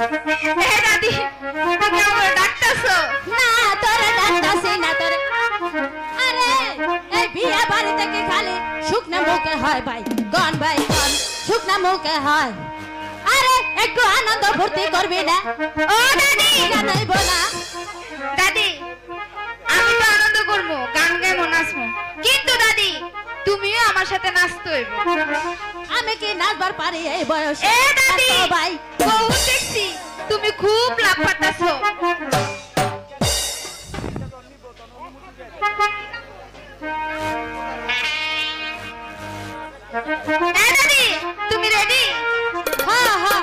এ দাদি তুমি আমার ডাকতেছো না তোরে ডাকতাছি না তোরে। আরে এই বিয়ে বাড়ি থেকে খালি শুকনা মুখে হয় ভাই, গন ভাই গন শুকনা মুখে হয়। আরে একটু আনন্দ ফুর্তি করবি না? ও দাদি জানাইব না দাদি আমি তো আনন্দ করবো, গান গাইবো, নাচবো, কিন্তু দাদি তুমিও আমার সাথে নাচতে হইব। আমি কি নাচবার পারি এই বয়সে? এ দাদি ভাই বহুত দেখছি তুমি খুব লাভ পাতাছো। এ দাদি তুমি রেডি? হ্যাঁ হ্যাঁ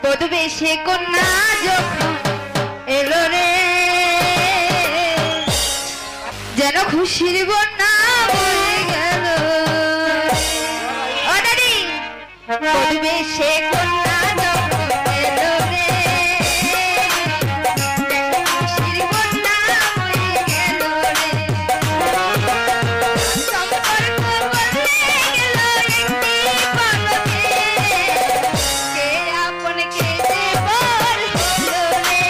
বধূ বেশে কন্যা যখন এলো রে, যেন খুশির বন্যা বয়ে গেল। ও দাদি বধূ বেশে কন্যা যখন এলো রে, যেন খুশির বন্যা বয়ে গেল রে। সম্পর্ক বদলে গেল একটি পলকে, কে আপন কে যে পর হলো রে।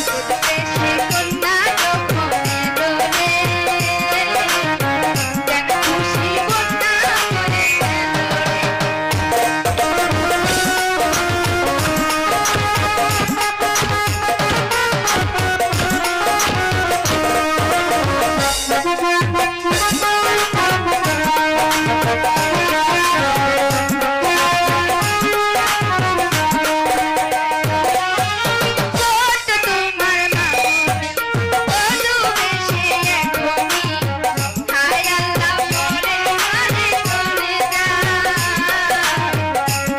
বধূ বেশে কন্যা যখন এলো রে, যেন খুশির বন্যা বয়ে গেল রে। ছোট তোমার মামনি বধূ বেশে এখনি, হায় আল্লাহ পরে ঘরে চলে যায়,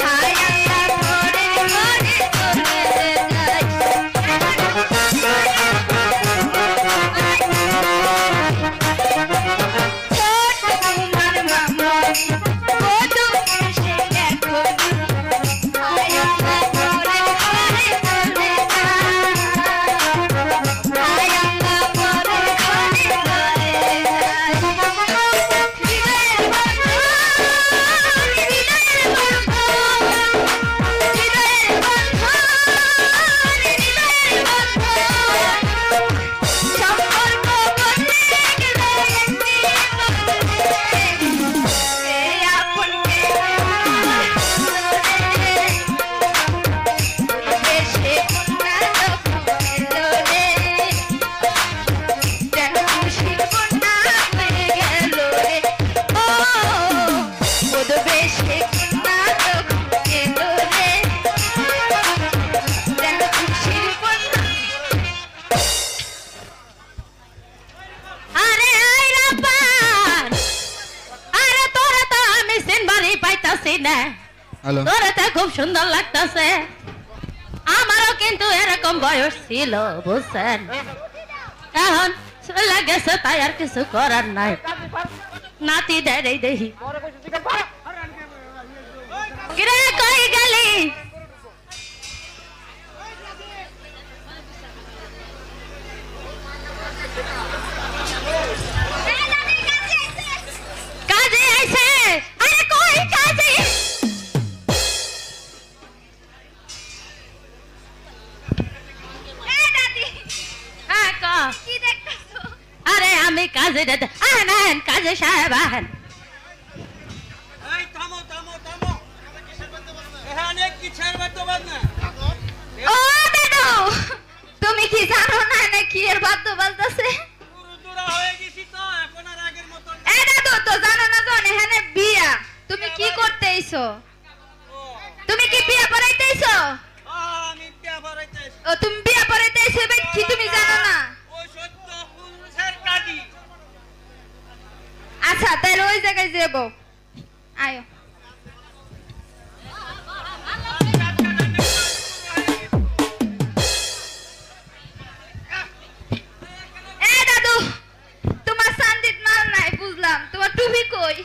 হায় আল্লাহ পরে ঘরে চলে যায়। ছোট তোমার মামনি বধূ বেশে এখনি, হায় আল্লাহ পরে ঘরে চলে যায়, হায় আল্লাহ পরে ঘরে চলে যায়। হৃদয়ের বন্ধন, হৃদয়ের বন্ধন, হৃদয়ের বন্ধন, হৃদয়ের বন্ধন, সম্পর্ক বদলে গেল একটি পলকে, কে আপন কে বেশে কন্যা যখন এলো রে, যেন খুশির বন্যা বয়ে গেল রে। ও বধূ বেশে কন্যা যখন এলো রে, যেন খুশির বন্যা। আরে আই রাব্বান, আরে তোরা তো আমি সিনবারই পাইতাছি না। হ্যালো তোরা তো খুব সুন্দর লাগতাছে, আমারও কিন্তু এরকম বয়স ছিল বুঝছেন। এখন চলে গেছে তাই আর কিছু করার নাই। নাতি দেয় দেখি কিরে কই গেলি? কাজে আইছে? আরে কই কাজে? এ দাদি হ্যাঁ ক। কি দেখতেছো? আরে আমি কাজে আহেন কাজে সাহেব আহেন। এই থামো থামো থামো, এখানে কিসের বাদ্যবাদ না? ও দাদু তুমি কি জানো না নাকি এর বাদ্য বাজতেছে? পুরুদুরা হয়ে গেছি তো, এখন আর আগের মতো না। এ দাদু তো জানো না তো এখানে বিয়া, তুমি কি করতে আইছো? ও, তুমি কি বিয়া পড়াইতে আইছো? আমি বিয়া বাড়াইতে এসেছি। ও তুমি বিয়া পড়াইতে আইছো এবার কি তুমি জানো না? ওই সত্য পুরুষের কাজী। আচ্ছা তাহলে ওই জায়গায় যাবো, আয়ো। এ দাদু তোমার সান্দিত মাল নাই বুঝলাম, তোমার টুপি কই?